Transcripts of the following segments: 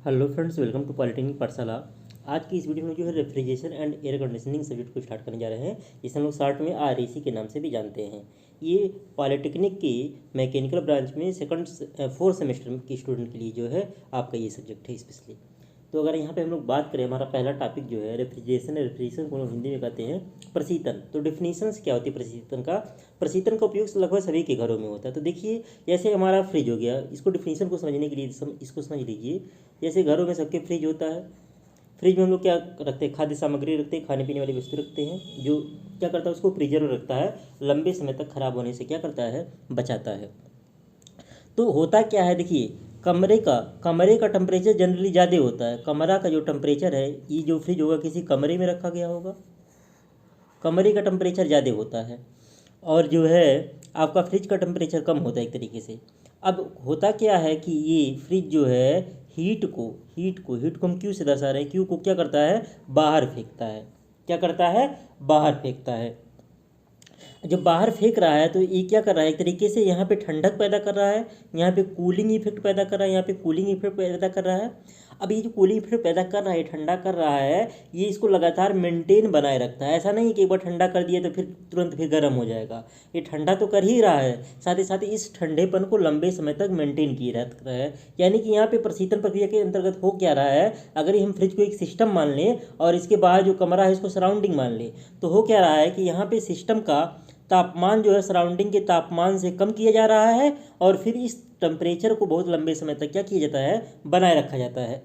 Hello friends, welcome to polytechnic Pathshala. आज की इस वीडियो में जो है refrigeration and air conditioning subject को स्टार्ट करने जा रहे हैं, जिसे हम लोग शॉर्ट में आरएसी के नाम से भी जानते हैं। ये पॉलिटेक्निक की मैकेनिकल ब्रांच में सेकंड 4 सेमेस्टर की स्टूडेंट के लिए जो है आपका ये सब्जेक्ट है स्पेशली। तो अगर यहाँ पे हम लोग बात करें, हमारा पहला टॉपिक जो है रेफ्रिजरेशन को लोग हिंदी में कहते हैं प्रशीतन। तो डेफिनेशंस क्या होती है प्रशीतन का? प्रशीतन का उपयोग लगभग सभी के घरों में होता है। तो देखिए, जैसे हमारा फ्रिज हो गया, इसको डेफिनेशन को समझने के लिए इसको समझ लीजिए। जैसे घरों में सबके फ्रिज होता है। फ्रिज में हम लोग क्या रखते हैं? खाद्य सामग्री रखते हैं, खाने पीने वाली वस्तु रखते हैं, जो क्या करता है उसको प्रिजर्व रखता है, लंबे समय तक खराब होने से क्या करता है? बचाता है। तो होता क्या है, देखिए, कमरे का टेम्परेचर जनरली ज़्यादा होता है। कमरा का जो टेम्परेचर है, ये जो फ्रिज होगा किसी कमरे में रखा गया होगा, कमरे का टेम्परेचर ज़्यादा होता है, और जो है आपका फ्रिज का टेम्परेचर कम होता है एक तरीके से। अब होता क्या है कि ये फ्रिज जो है हीट को हम क्यू से दर्शा रहे हैं। क्यू को क्या करता है? बाहर फेंकता है। क्या करता है? बाहर फेंकता है। जब बाहर फेंक रहा है तो ये क्या कर रहा है? एक तरीके से यहाँ पे ठंडक पैदा कर रहा है, यहाँ पे कूलिंग इफेक्ट पैदा कर रहा है, यहाँ पे कूलिंग इफेक्ट पैदा कर रहा है। अब ये जो कूलिंग इफेक्ट पैदा कर रहा है, ठंडा कर रहा है, ये इसको लगातार मेंटेन बनाए रखता है। ऐसा नहीं कि एक बार ठंडा कर दिया तो फिर तुरंत फिर गर्म हो जाएगा। ये ठंडा तो कर ही रहा है, साथ ही साथ इस ठंडेपन को लंबे समय तक मेंटेन किए रहता है। यानी कि यहाँ पे प्रशीतन प्रक्रिया के अंतर्गत हो क्या रहा है? अगर हम फ्रिज को एक सिस्टम मान लें और इसके बाहर जो कमरा है इसको सराउंडिंग मान लें, तो हो क्या रहा है कि यहाँ पे सिस्टम का तापमान जो है सराउंडिंग के तापमान से कम किया जा रहा है, और फिर इस टेम्परेचर को बहुत लंबे समय तक क्या किया जाता है? बनाए रखा जाता है।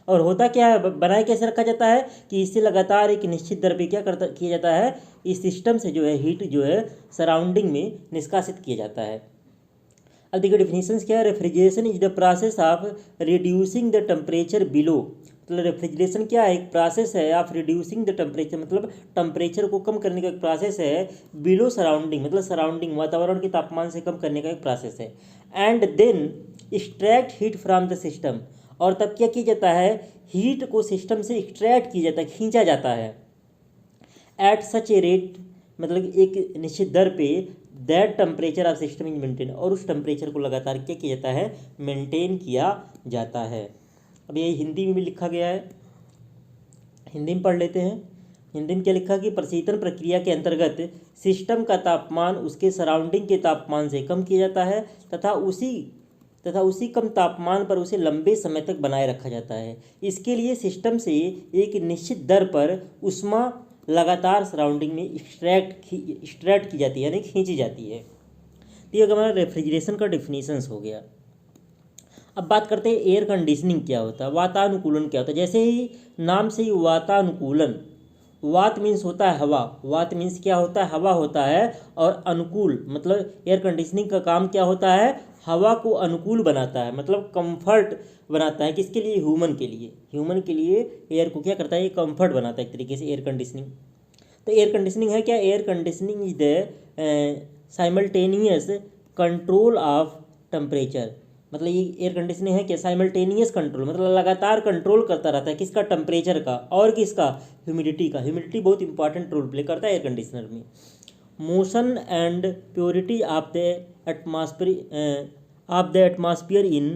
और होता क्या है, बनाए कैसे रखा जाता है कि इससे लगातार एक निश्चित दर पे क्या करता किया जाता है? इस सिस्टम से जो है हीट जो है सराउंडिंग में निष्कासित किया जाता है। अब देखिए डेफिनेशंस क्या है। Refrigeration is the process of reducing the temperature below. मतलब रेफ्रिजरेशन क्या है? एक प्रोसेस है ऑफ रिड्यूसिंग द टेम्परेचर, मतलब टेम्परेचर को कम करने का एक प्रोसेस है। बिलो सराउंडिंग मतलब सराउंडिंग वातावरण के तापमान से कम करने का एक प्रोसेस है। And then extract heat from the system. और तब क्या किया जाता है? हीट को सिस्टम से एक्सट्रैक्ट किया जाता है, खींचा जाता है। एट सच ए रेट, मतलब एक निश्चित दर पे, that temperature of system is maintain. और उस टेम्परेचर को लगातार क्या किया जाता है? मेंटेन किया जाता है। अब ये हिंदी में भी लिखा गया है, हिंदी में पढ़ लेते हैं। हिंदी में क्या लिखा कि प्रशीतन प्रक्रिया के अंतर्गत सिस्टम का तापमान उसके सराउंडिंग के तापमान से कम किया जाता है, तथा उसी कम तापमान पर उसे लंबे समय तक बनाए रखा जाता है। इसके लिए सिस्टम से एक निश्चित दर पर ऊष्मा लगातार सराउंडिंग में एक्सट्रैक्ट की जाती है, यानी खींची जाती है। तो ये हमारा रेफ्रिजरेशन का डिफिनीशंस हो गया। अब बात करते हैं एयर कंडीशनिंग क्या होता है, वातानुकूलन क्या होता है। जैसे ही नाम से ही वातानुकूलन, वात मीन्स होता है हवा, वात मीन्स क्या होता है? हवा होता है। और अनुकूल मतलब एयर कंडीशनिंग का काम क्या होता है? हवा को अनुकूल बनाता है, मतलब कंफर्ट बनाता है। किसके लिए? ह्यूमन के लिए। ह्यूमन के लिए एयर को क्या करता है? ये कंफर्ट बनाता है एक तरीके से एयर कंडीशनिंग। तो एयर कंडीशनिंग है क्या? Air conditioning is the simultaneous control of temperature. मतलब ये एयर कंडीशनिंग है क्या? साइमल्टेनियस कंट्रोल, मतलब लगातार कंट्रोल करता रहता है। किसका? टेम्परेचर का। और किसका? ह्यूमिडिटी का। ह्यूमिडिटी बहुत इंपॉर्टेंट रोल प्ले करता है एयर कंडीशनर में। Motion and purity of the atmosphere in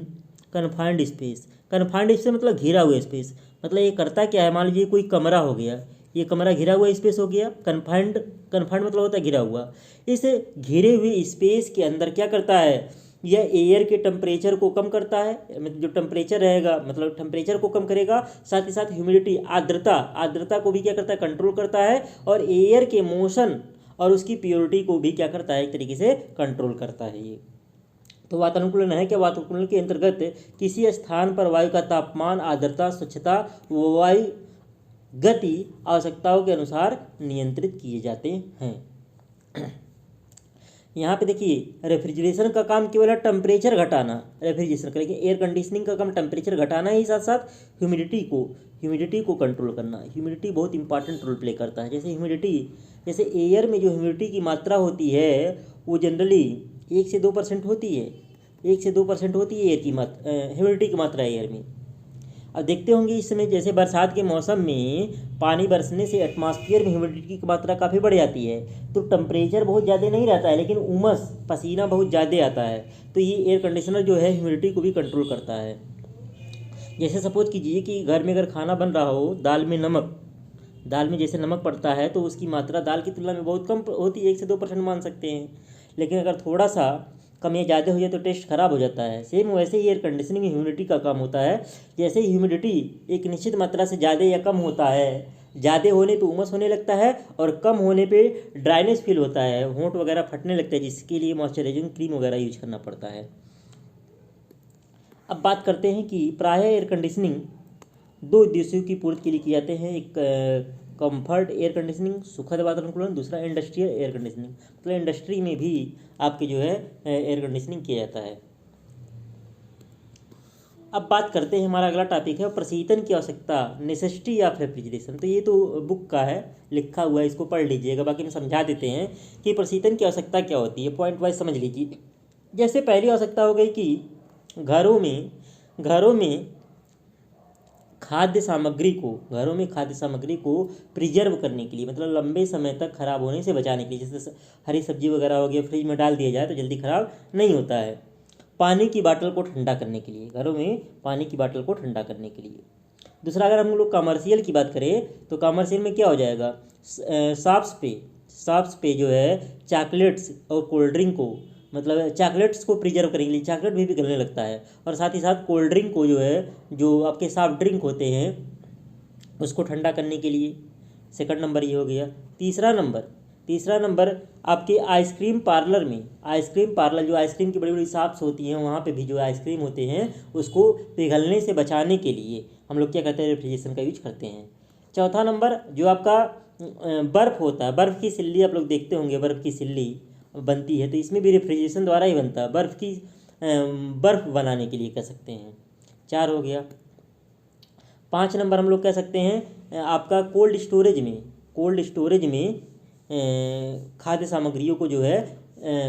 confined space. Confined space मतलब घिरा हुआ स्पेस। मतलब ये करता क्या है? मान लीजिए कोई कमरा हो गया, ये कमरा घिरा हुआ स्पेस हो गया। कन्फाइंड मतलब होता है घिरा हुआ। इस घिरे हुए स्पेस के अंदर क्या करता है? यह एयर के टेम्परेचर को कम करता है, मतलब जो टेम्परेचर रहेगा, मतलब टेम्परेचर को कम करेगा। साथ ही साथ ह्यूमिडिटी, आर्द्रता को भी क्या करता है? कंट्रोल करता है। और एयर के मोशन और उसकी प्योरिटी को भी क्या करता है? एक तरीके से कंट्रोल करता है ये। तो वातानुकूलन है क्या? वातानुकूलन के अंतर्गत किसी स्थान पर वायु का तापमान, आर्द्रता, स्वच्छता, वायु गति आवश्यकताओं के अनुसार नियंत्रित किए जाते हैं। यहाँ पे देखिए, रेफ्रिजरेशन का काम केवल है टेम्परेचर घटाना। रेफ्रिजरेशन करेंगे, एयर कंडीशनिंग का काम टेम्परेचर घटाना ही, साथ साथ ह्यूमिडिटी को कंट्रोल करना। ह्यूमिडिटी बहुत इंपॉर्टेंट रोल प्ले करता है। जैसे एयर में जो ह्यूमिडिटी की मात्रा होती है वो जनरली 1 से 2% होती है। 1 से 2% होती है एयर की ह्यूमिडिटी की मात्रा एयर में। अब देखते होंगे इस समय जैसे बरसात के मौसम में पानी बरसने से एटमॉस्फेयर में ह्यूमिडिटी की मात्रा काफ़ी बढ़ जाती है, तो टेम्परेचर बहुत ज़्यादा नहीं रहता है, लेकिन उमस, पसीना बहुत ज़्यादा आता है। तो ये एयर कंडीशनर जो है ह्यूमिडिटी को भी कंट्रोल करता है। जैसे सपोज कीजिए कि घर में अगर खाना बन रहा हो, दाल में जैसे नमक पड़ता है तो उसकी मात्रा दाल की तुलना में बहुत कम होती है, 1 से 2% मान सकते हैं। लेकिन अगर थोड़ा सा कम या ज़्यादा हो जाए तो टेस्ट ख़राब हो जाता है। सेम वैसे ही एयर कंडीशनिंग में ह्यूमिडिटी का काम होता है। जैसे ही ह्यूमिडिटी एक निश्चित मात्रा से ज़्यादा या कम होता है, ज़्यादा होने पे उमस होने लगता है और कम होने पे ड्राइनेस फील होता है, होंठ वगैरह फटने लगता है, जिसके लिए मॉइस्चराइजिंग क्रीम वगैरह यूज करना पड़ता है। अब बात करते हैं कि प्रायः एयर कंडीशनिंग 2 उद्देश्यों की पूर्ति के लिए किए जाते हैं। एक कंफर्ट एयर कंडीशनिंग, सुखद वातावरण, दूसरा इंडस्ट्रियल एयर कंडीशनिंग, मतलब इंडस्ट्री में भी आपके जो है एयर कंडीशनिंग किया जाता है। अब बात करते हैं, हमारा अगला टॉपिक है प्रशीतन की आवश्यकता, नेसेसिटी ऑफ रेफ्रिजरेशन। तो ये तो बुक का है, लिखा हुआ है, इसको पढ़ लीजिएगा। बाकी हम समझा देते हैं कि प्रशीतन की आवश्यकता क्या होती है, पॉइंट वाइज समझ लीजिए। जैसे पहली आवश्यकता हो गई कि घरों में खाद्य सामग्री को प्रिजर्व करने के लिए, मतलब लंबे समय तक खराब होने से बचाने के लिए, जैसे हरी सब्जी वगैरह हो गया, फ्रिज में डाल दिया जाए तो जल्दी खराब नहीं होता है। पानी की बाटल को ठंडा करने के लिए, घरों में पानी की बाटल को ठंडा करने के लिए। दूसरा, अगर हम लोग कमर्शियल की बात करें तो कमर्शियल में क्या हो जाएगा, शॉप्स पे जो है चॉकलेट्स और कोल्ड ड्रिंक को, मतलब चॉकलेट्स को प्रिजर्व करने के लिए, चॉकलेट भी पिघलने लगता है, और साथ ही साथ कोल्ड ड्रिंक को जो है, जो आपके सॉफ्ट ड्रिंक होते हैं उसको ठंडा करने के लिए। सेकंड नंबर ये हो गया। तीसरा नंबर आपके आइसक्रीम पार्लर जो आइसक्रीम की बड़ी बड़ी शॉप्स होती हैं, वहाँ पे भी जो आइसक्रीम होते हैं उसको पिघलने से बचाने के लिए हम लोग क्या करते हैं, रेफ्रिजरेशन का यूज करते हैं। चौथा नंबर, जो आपका बर्फ़ होता है, बर्फ़ की सिल्ली आप लोग देखते होंगे, बर्फ़ की सिल्ली बनती है तो इसमें भी रेफ्रिजरेशन द्वारा ही बनता है, बर्फ़ बनाने के लिए कह सकते हैं। 4 हो गया। 5 नंबर हम लोग कह सकते हैं आपका कोल्ड स्टोरेज में खाद्य सामग्रियों को जो है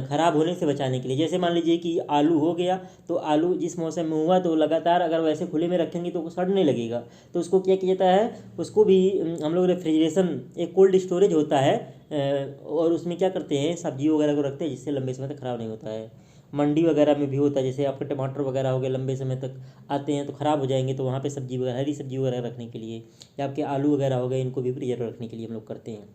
ख़राब होने से बचाने के लिए। जैसे मान लीजिए कि आलू हो गया, तो आलू जिस मौसम में हुआ तो लगातार अगर वैसे खुले में रखेंगे तो सड़ने लगेगा, तो उसको क्या किया जाता है, उसको भी हम लोग रेफ्रिजरेशन, एक कोल्ड स्टोरेज होता है और उसमें क्या करते हैं, सब्जी वगैरह को रखते हैं जिससे लंबे समय तक ख़राब नहीं होता है। मंडी वगैरह में भी होता है, जैसे आपके टमाटर वगैरह हो गए, लंबे समय तक आते हैं तो ख़राब हो जाएंगे, तो वहाँ पे सब्जी वगैरह, हरी सब्जी वगैरह रखने के लिए, या आपके आलू वगैरह हो गए, इनको भी प्रिजर्व रखने के लिए हम लोग करते हैं।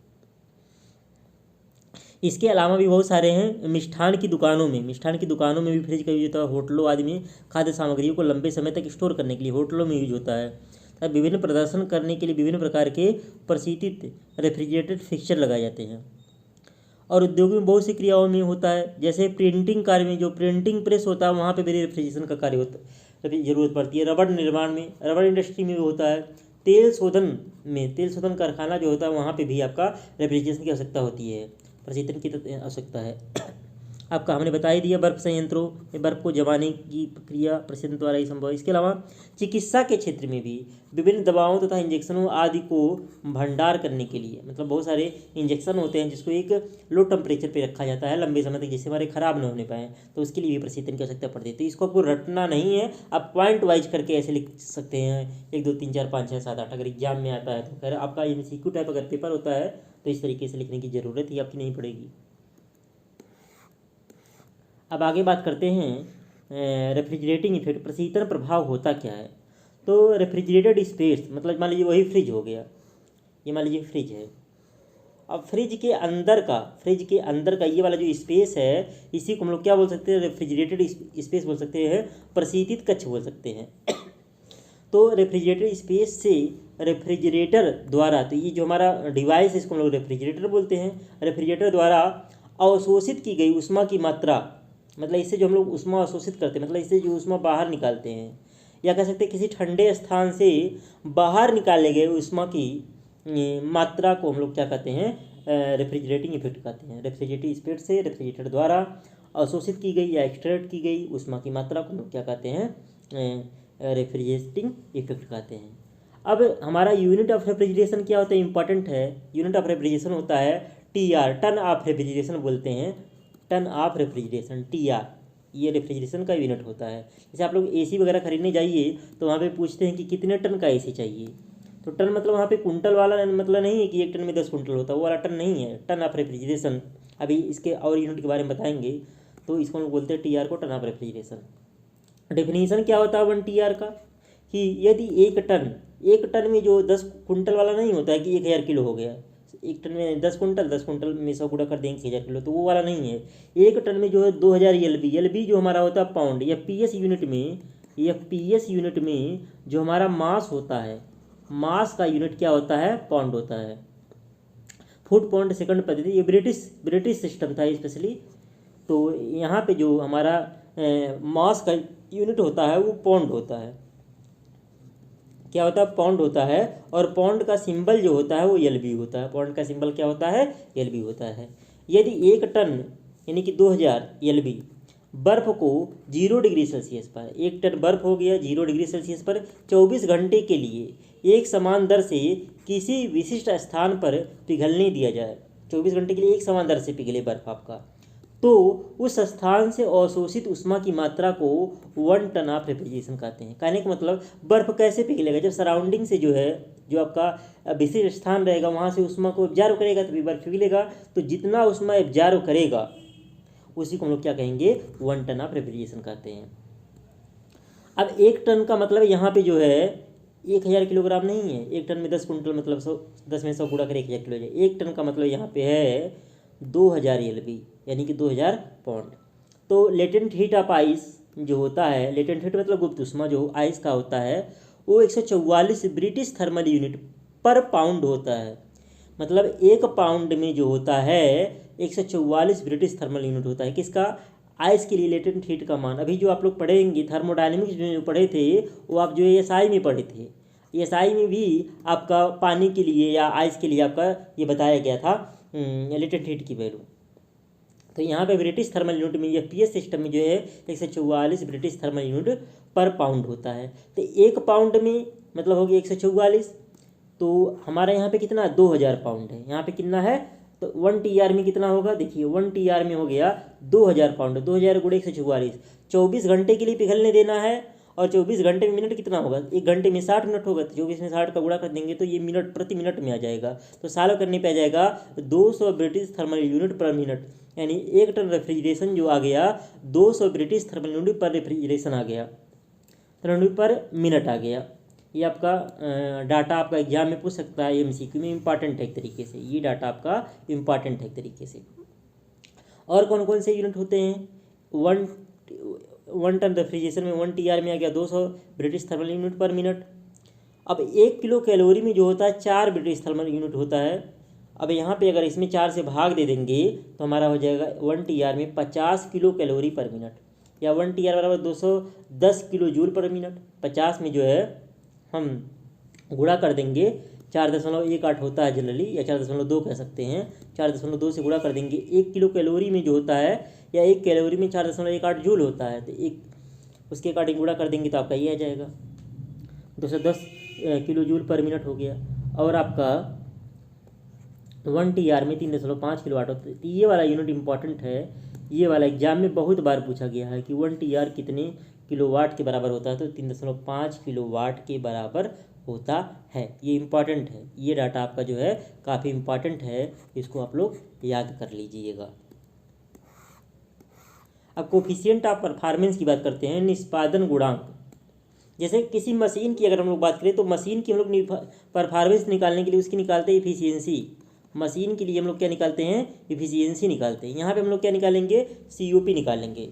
इसके अलावा भी बहुत सारे हैं। मिष्ठान की दुकानों में भी फ्रिज का यूज होता है। होटलों आदि में खाद्य सामग्रियों को लंबे समय तक स्टोर करने के लिए होटलों में यूज होता है। तथा विभिन्न प्रदर्शन करने के लिए विभिन्न प्रकार के प्रशीतित रेफ्रिजरेटेड फिक्सचर लगाए जाते हैं। और उद्योगों में बहुत सी क्रियाओं में होता है, जैसे प्रिंटिंग कार्य में जो प्रिंटिंग प्रेस होता है वहाँ पे भी रेफ्रिजरेशन का कार्य होता है, जरूरत पड़ती है। रबड़ निर्माण में, रबड़ इंडस्ट्री में भी होता है। तेल शोधन कारखाना जो होता है वहाँ पे भी आपका रेफ्रिजरेशन की आवश्यकता होती है, प्रशीतन की आवश्यकता है। आपका हमने बता ही दिया, बर्फ संयंत्रों में बर्फ को जमाने की प्रक्रिया प्रशीतन द्वारा ही संभव है। इसके अलावा चिकित्सा के क्षेत्र में भी विभिन्न दवाओं तथा इंजेक्शनों आदि को भंडार करने के लिए, मतलब बहुत सारे इंजेक्शन होते हैं जिसको एक लो टेम्परेचर पे रखा जाता है लंबे समय तक, जिससे हमारे ख़राब न होने पाए, तो उसके लिए भी प्रशीतन की आवश्यकता पड़ती है। तो इसको आपको रटना नहीं है, आप पॉइंट वाइज करके ऐसे लिख सकते हैं, 1 2 3 4 5 6 7 8 अगर एग्जाम में आता है तो। खैर आपका MCQ टाइप अगर पेपर होता है तो इस तरीके से लिखने की ज़रूरत ही आपकी नहीं पड़ेगी। अब आगे बात करते हैं रेफ्रिजरेटिंग इफेक्ट, प्रशीतन प्रभाव होता क्या है। तो रेफ्रिजरेटेड स्पेस, मतलब मान लीजिए वही फ्रिज हो गया, ये मान लीजिए फ्रिज है। अब फ्रिज के अंदर का ये वाला जो स्पेस है, इसी को हम लोग क्या बोल सकते हैं, रेफ्रिजरेटेड स्पेस बोल सकते हैं, प्रशीतित कक्ष बोल सकते हैं। तो रेफ्रिजरेटेड स्पेस से रेफ्रिजरेटर द्वारा, तो ये जो हमारा डिवाइस है इसको हम लोग रेफ्रिजरेटर बोलते हैं, रेफ्रिजरेटर द्वारा अवशोषित की गई ऊष्मा की मात्रा, मतलब इससे जो हम लोग ऊष्मा अवशोषित करते हैं, मतलब इससे जो ऊष्मा बाहर निकालते हैं, या कह सकते हैं किसी ठंडे स्थान से बाहर निकाले गए ऊष्मा की मात्रा को हम लोग क्या कहते हैं, रेफ्रिजरेटिंग इफेक्ट कहते हैं। रेफ्रिजरेटिव स्पेस से रेफ्रिजरेटर द्वारा अवशोषित की गई या एक्सट्रैक्ट की गई ऊष्मा की मात्रा को हम लोग क्या कहते हैं, रेफ्रिजरेटिंग इफेक्ट कहते हैं। अब हमारा यूनिट ऑफ रेफ्रिजरेशन क्या होता है, इंपॉर्टेंट है। यूनिट ऑफ रेफ्रिजरेशन होता है TR, टन ऑफ रेफ्रिजरेशन बोलते हैं, टन ऑफ रेफ्रिजरेशन, TR, ये रेफ्रिजरेशन का यूनिट होता है। जैसे आप लोग AC वगैरह खरीदने जाइए तो वहाँ पे पूछते हैं कि कितने टन का AC चाहिए, तो टन मतलब वहाँ पे कुंटल वाला मतलब नहीं है कि 1 टन में 10 कुंटल होता है, वो वाला टन नहीं है, टन ऑफ रेफ्रिजरेशन। अभी इसके और यूनिट के बारे में बताएंगे, तो इसको हम लोग बोलते हैं TR को, टन ऑफ रेफ्रिजरेशन। डेफिनेशन क्या होता है 1 TR का, कि यदि एक टन में जो 10 कुंटल वाला नहीं होता है कि 1000 किलो हो गया, एक टन में 10 कुंटल में 100 गुणा कर देंगे 1000 किलो, तो वो वाला नहीं है। एक टन में जो है 2000 एलबी जो हमारा होता है पाउंड, या पीएस यूनिट में जो हमारा मास होता है, मास का यूनिट क्या होता है, पाउंड होता है। फुट पाउंड सेकंड पद्धति, ये ब्रिटिश सिस्टम था स्पेशली। तो यहाँ पे जो हमारा मास का यूनिट होता है वो पाउंड होता है, क्या होता है, पाउंड होता है। और पाउंड का सिंबल जो होता है वो एलबी होता है। पाउंड का सिंबल क्या होता है, एलबी होता है। यदि एक टन यानी कि 2000 एलबी बर्फ को 0 डिग्री सेल्सियस पर, एक टन बर्फ हो गया 0 डिग्री सेल्सियस पर 24 घंटे के लिए एक समान दर से किसी विशिष्ट स्थान पर पिघलने दिया जाए, 24 घंटे के लिए एक समान दर से पिघले बर्फ आपका, तो उस स्थान से अवशोषित ऊष्मा की मात्रा को 1 टन ऑफ रेफ्रिजरेशन कहते हैं। कहने का मतलब बर्फ कैसे पिघलेगा, जब सराउंडिंग से जो है, जो आपका विशिष्ट स्थान रहेगा वहाँ से ऊष्मा को एब्जॉर्व करेगा तभी बर्फ पिघलेगा। तो जितना ऊष्मा एब्जॉर्व करेगा उसी को हम लोग क्या कहेंगे, 1 टन ऑफ रेफ्रिजरेशन कहते हैं। अब एक टन का मतलब यहाँ पे जो है 1000 किलोग्राम नहीं है, एक टन में 10 कुंटल मतलब 10 में 100 गुणा कर 1000 किलो जाए। एक टन का मतलब यहाँ पे है 2000 एलबी यानी कि 2000 पाउंड। तो लेटेंट हीट ऑफ आइस जो होता है, लेटेंट हीट मतलब गुप्त ऊष्मा जो आइस का होता है वो 144 ब्रिटिश थर्मल यूनिट पर पाउंड होता है। मतलब एक पाउंड में जो होता है 144 ब्रिटिश थर्मल यूनिट होता है, किसका, आइस के लिए लेटेंट हीट का मान। अभी जो आप लोग पढ़ेंगे थर्मोडायनेमिक्स में जो पढ़े थे वो आप जो एसआई में पढ़े थे, एसआई में भी आपका पानी के लिए या आइस के लिए आपका ये बताया गया था लेटेंट हीट की वैल्यू। तो यहाँ पे ब्रिटिश थर्मल यूनिट में, यह पीएस सिस्टम में जो है 144 ब्रिटिश थर्मल यूनिट पर पाउंड होता है। तो एक पाउंड में मतलब हो गया 144, तो हमारे यहाँ पे कितना 2000 पाउंड है, यहाँ पे कितना है, तो 1 TR में कितना होगा, देखिए 1 TR में हो गया 2000 पाउंड, 2000 गुणे 144, 24 घंटे के लिए पिघलने देना है। और 24 घंटे में मिनट कितना होगा, एक घंटे में 60 मिनट होगा, तो 24 में 60 का गुणा कर देंगे तो ये मिनट प्रति मिनट में आ जाएगा। तो सॉल्व करने पे आ जाएगा 200 ब्रिटिश थर्मल यूनिट पर मिनट, यानी एक टन रेफ्रिजरेशन जो आ गया 200 ब्रिटिश थर्मल यूनिट पर रेफ्रिजरेशन आ गया, थर्मल यूनिट पर मिनट आ गया। ये आपका डाटा आपका एग्जाम में पूछ सकता है, एमसीक्यू में इम्पॉर्टेंट है एक तरीके से, ये डाटा आपका इम्पॉर्टेंट है एक तरीके से। और कौन कौन से यूनिट होते हैं, वन टन रेफ्रिजरेशन में 1 TR में आ गया 200 ब्रिटिश थर्मल यूनिट पर मिनट। अब 1 किलो कैलोरी में जो होता है 4 ब्रिटिश थर्मल यूनिट होता है। अब यहाँ पे अगर इसमें 4 से भाग दे देंगे तो हमारा हो जाएगा 1 TR में 50 किलो कैलोरी पर मिनट, या 1 TR बराबर 210 किलो जूल पर मिनट। 50 में जो है हम गुणा कर देंगे, 4.18 होता है जनरली, या 4.2 कह सकते हैं, 4.2 से गुणा कर देंगे। 1 किलो कैलोरी में जो होता है, या 1 कैलोरी में 4.18 जूल होता है, तो एक उसके अकॉर्डिंग गुणा कर देंगे तो आपका ये आ जाएगा 210 किलो जूल पर मिनट हो गया। और आपका 1 TR में 3.5 किलोवाट होता है। ये वाला यूनिट इंपॉर्टेंट है, ये वाला एग्जाम में बहुत बार पूछा गया है कि 1 TR कितने किलोवाट के बराबर होता है, तो 3.5 किलोवाट के बराबर होता है। ये इम्पॉर्टेंट है, ये डाटा आपका जो है काफ़ी इम्पॉर्टेंट है, इसको आप लोग याद कर लीजिएगा। अब कोफिशिएंट ऑफ परफॉर्मेंस की बात करते हैं, निष्पादन गुणांक। जैसे किसी मशीन की अगर हम लोग बात करें तो मशीन की हम लोग परफॉर्मेंस निकालने के लिए उसकी निकालते हैं इफिशियंसी। मशीन के लिए हम लोग क्या निकालते हैं, इफिशियंसी निकालते हैं। यहाँ पे हम लोग क्या निकालेंगे, COP निकालेंगे।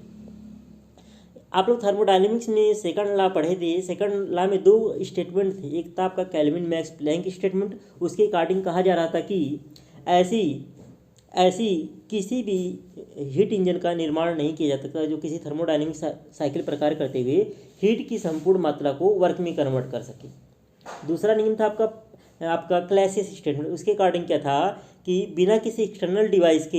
आप लोग थर्मोडायनेमिक्स में सेकंड लॉ पढ़े थे, सेकंड लॉ में 2 स्टेटमेंट थे, एक था आपका केल्विन मैक्स प्लैंक स्टेटमेंट, उसके अकॉर्डिंग कहा जा रहा था कि ऐसी किसी भी हीट इंजन का निर्माण नहीं किया जा सकता जो किसी थर्मोडायनेमिक साइकिल पर कार्य करते हुए हीट की संपूर्ण मात्रा को वर्क में कन्वर्ट कर सके। दूसरा नियम था आपका क्लैसियस स्टेटमेंट, उसके अकॉर्डिंग क्या था कि बिना किसी एक्सटर्नल डिवाइस के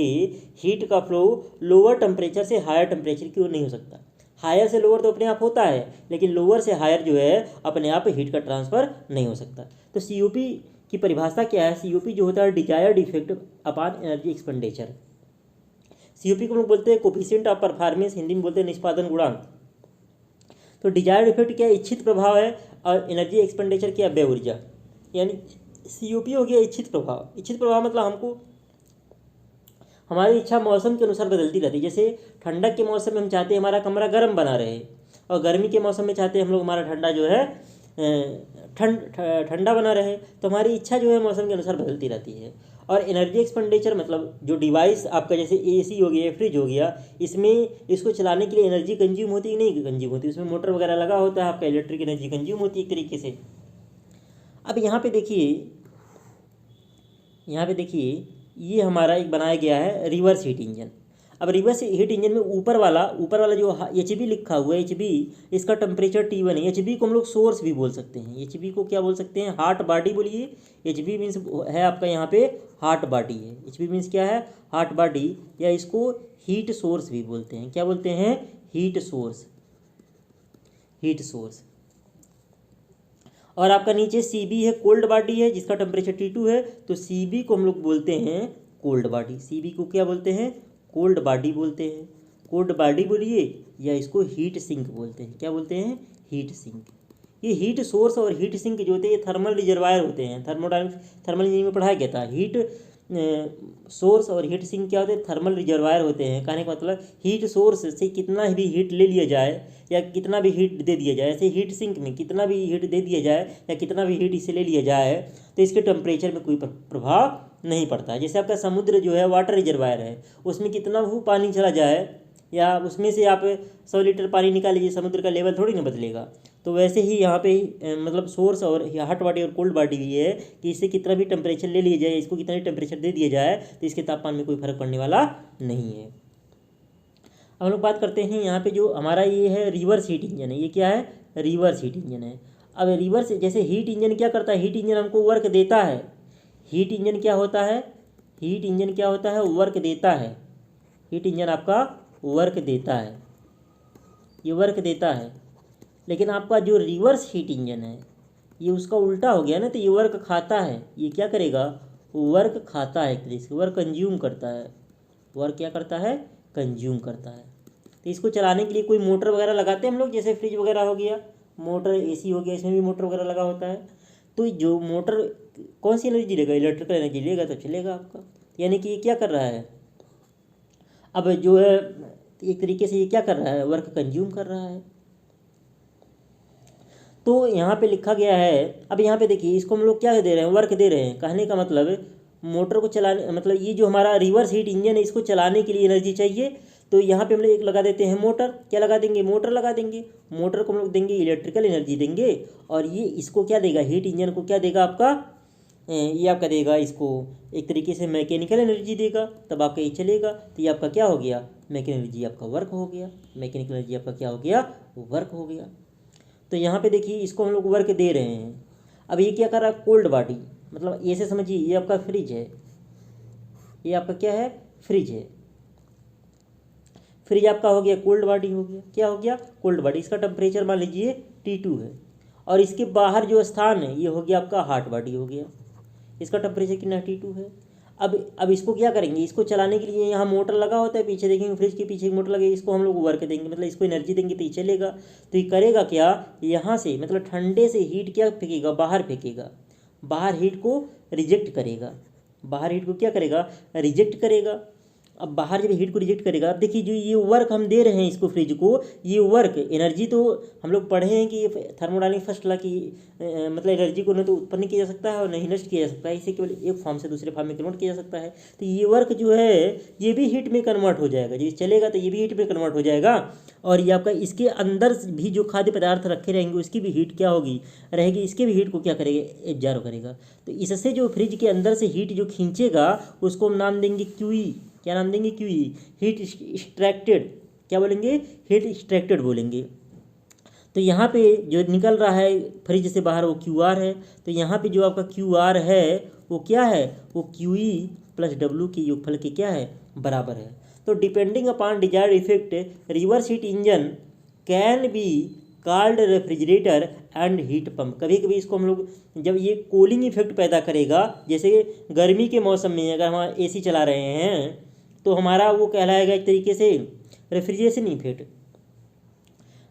हीट का फ्लो लोअर टेम्परेचर से हायर टेम्परेचर की ओर नहीं हो सकता। हायर से लोअर तो अपने आप होता है, लेकिन लोअर से हायर जो है अपने आप हीट का ट्रांसफ़र नहीं हो सकता। तो COP की परिभाषा क्या है, COP जो होता है desired effect upon energy expenditure. COP को हम लोग बोलते हैं कोफिशिएंट ऑफ परफॉर्मेंस, हिंदी में बोलते हैं निष्पादन गुणांक। तो डिजायर्ड इफेक्ट क्या, इच्छित प्रभाव है, और एनर्जी एक्सपेंडिचर क्या, व्यय ऊर्जा। यानी COP हो गया इच्छित प्रभाव। इच्छित प्रभाव मतलब हमको हमारी इच्छा मौसम के अनुसार बदलती रहती है। जैसे ठंडक के मौसम में हम चाहते हैं हमारा कमरा गर्म बना रहे, और गर्मी के मौसम में चाहते हैं हम लोग हमारा ठंडा जो है ठंडा बना रहे, तो हमारी इच्छा जो है मौसम के अनुसार बदलती रहती है। और एनर्जी एक्सपेंडिचर मतलब जो डिवाइस आपका जैसे एसी हो गया, फ्रिज हो गया, इसमें इसको चलाने के लिए एनर्जी कंज्यूम होती है कि नहीं कंज्यूम होती, उसमें मोटर वगैरह लगा होता है, आपका इलेक्ट्रिक एनर्जी कंज्यूम होती है एक तरीके से। अब यहाँ पे देखिए ये हमारा एक बनाया गया है रिवर्स हीट इंजन। अब रिवर्स हीट इंजन में ऊपर वाला जो HB लिखा हुआ है, HB इसका टेम्परेचर T1 है। HB को हम लोग सोर्स भी बोल सकते हैं, HB को क्या बोल सकते हैं, हॉट बॉडी बोलिए। HB मीन्स है आपका यहाँ पे हॉट बॉडी है, HB मीन्स क्या है, हॉट बॉडी, या इसको हीट सोर्स भी बोलते हैं। क्या बोलते हैं, हीट सोर्स। और आपका नीचे CB है, कोल्ड बॉडी है, जिसका टेम्परेचर T2 है, तो CB को हम लोग बोलते हैं कोल्ड बॉडी। CB को क्या बोलते हैं, कोल्ड बॉडी बोलते हैं। कोल्ड बॉडी बोलिए, या इसको हीट सिंक बोलते हैं। क्या बोलते हैं, हीट सिंक। ये हीट सोर्स और हीट सिंक जो होते हैं ये थर्मल रिजर्वायर होते हैं। थर्मल इंजीनियरिंग में पढ़ाया गया था। हीट सोर्स और हीट सिंक क्या होते हैं, थर्मल रिजर्वायर होते हैं। कहने का मतलब हीट सोर्स से कितना भी हीट ले लिया जाए या कितना भी हीट दे दिया जाए, ऐसे हीट सिंक में कितना भी हीट दे दिया जाए या कितना भी हीट इसे ले लिया जाए, तो इसके टेम्परेचर में कोई प्रभाव नहीं पड़ता है। जैसे आपका समुद्र जो है वाटर रिजर्वायर है, उसमें कितना भी पानी चला जाए या उसमें से आप 100 लीटर पानी निकाल लीजिए, समुद्र का लेवल थोड़ी ना बदलेगा। तो वैसे ही यहाँ पे मतलब सोर्स और हॉट बॉडी और कोल्ड बॉडी भी है कि इससे कितना भी टेम्परेचर ले लिया जाए, इसको कितना भी टेम्परेचर दे दिया जाए, तो इसके तापमान में कोई फर्क पड़ने वाला नहीं है। अब हम लोग बात करते हैं यहाँ पे जो हमारा ये है रिवर्स हीट इंजन है। ये क्या है, रिवर्स हीट इंजन है। अब रिवर्स जैसे हीट इंजन क्या करता है, हीट इंजन हमको वर्क देता है। हीट इंजन क्या होता है, हीट इंजन क्या होता है, वर्क देता है। हीट इंजन आपका वर्क देता है, ये वर्क देता है। लेकिन आपका जो रिवर्स हीट इंजन है ये उसका उल्टा हो गया ना, तो ये वर्क खाता है। ये क्या करेगा, वर्क खाता है, एक तरीके से वर्क कंज्यूम करता है। वर्क क्या करता है, कंज्यूम करता है। तो इसको चलाने के लिए कोई मोटर वगैरह लगाते हैं हम लोग, जैसे फ्रिज वगैरह हो गया, मोटर, AC हो गया, इसमें भी मोटर वगैरह लगा होता है। तो जो मोटर कौन सी एनर्जी लेगा, इलेक्ट्रिकल एनर्जी लेगा, तो चलेगा आपका। यानी कि ये क्या कर रहा है, अब जो है एक तरीके से ये क्या कर रहा है, वर्क कंज्यूम कर रहा है। तो यहाँ पे लिखा गया है, अब यहाँ पे देखिए इसको हम लोग क्या दे रहे हैं, वर्क दे रहे हैं। कहने का मतलब मोटर को चलाने, मतलब ये जो हमारा रिवर्स हीट इंजन है इसको चलाने के लिए एनर्जी चाहिए। तो यहाँ पे हम लोग एक लगा देते हैं मोटर। क्या लगा देंगे, मोटर लगा देंगे। मोटर को हम लोग देंगे इलेक्ट्रिकल एनर्जी देंगे, और ये इसको क्या देगा, हीट इंजन को क्या देगा आपका, ये आपका देगा इसको एक तरीके से मैकेनिकल एनर्जी देगा, तब आपका ये चलेगा। तो ये आपका क्या हो गया, मैकेनिकल एनर्जी आपका वर्क हो गया। मैकेनिकल एनर्जी आपका क्या हो गया, वर्क हो गया। तो यहाँ पे देखिए इसको हम लोग वर्क दे रहे हैं। अब ये क्या कर रहा है, कोल्ड बॉडी, मतलब ये से समझिए ये आपका फ्रिज है, ये आपका क्या है, फ्रिज है। फ्रिज आपका हो गया कोल्ड बॉडी, हो गया क्या हो गया, कोल्ड बॉडी। इसका टेम्परेचर मान लीजिए T2 है, और इसके बाहर जो स्थान है ये हो गया आपका हॉट बॉडी हो गया। इसका टेम्परेचर कितना, T2 है। अब इसको क्या करेंगे, इसको चलाने के लिए यहाँ मोटर लगा होता है, पीछे देखेंगे फ्रिज के पीछे मोटर लगे, इसको हम लोग वर्क देंगे, मतलब इसको एनर्जी देंगे तो ये चलेगा। तो ये करेगा क्या, यहाँ से मतलब ठंडे से हीट क्या फेंकेगा, बाहर फेंकेगा, बाहर हीट को रिजेक्ट करेगा। बाहर हीट को क्या करेगा, रिजेक्ट करेगा। अब बाहर जब हीट को रिजेक्ट करेगा, अब देखिए जो ये वर्क हम दे रहे हैं इसको, फ्रिज को, ये वर्क एनर्जी तो हम लोग पढ़े हैं कि ये थर्मोडायनामिक फर्स्ट लॉ की मतलब एनर्जी को न तो उत्पन्न किया जा सकता है और नहीं नष्ट किया जा सकता है, इसे केवल एक फॉर्म से दूसरे फॉर्म में कन्वर्ट किया जा सकता है। तो ये वर्क जो है ये भी हीट में कन्वर्ट हो जाएगा, जब चलेगा तो ये भी हीट में कन्वर्ट हो जाएगा। और ये आपका इसके अंदर भी जो खाद्य पदार्थ रखे रहेंगे उसकी भी हीट क्या होगी, रहेगी, इसके भी हीट को क्या करेगा, एब्जॉर्ब करेगा। तो इससे जो फ्रिज के अंदर से हीट जो खींचेगा उसको हम नाम देंगे QE। क्या नाम देंगे, QE, हीट एक्सट्रैक्टेड। क्या बोलेंगे, हीट एक्सट्रैक्टेड बोलेंगे। तो यहाँ पे जो निकल रहा है फ्रिज से बाहर वो QR है। तो यहाँ पे जो आपका QR है वो क्या है, वो QE प्लस W के योगफल के क्या है, बराबर है। तो depending upon desired effect reverse heat engine can be called refrigerator and heat pump. कभी कभी इसको हम लोग जब ये कूलिंग इफेक्ट पैदा करेगा, जैसे गर्मी के मौसम में अगर हम AC चला रहे हैं तो हमारा वो कहलाएगा एक तरीके से रेफ्रिजरेशन इफेक्ट।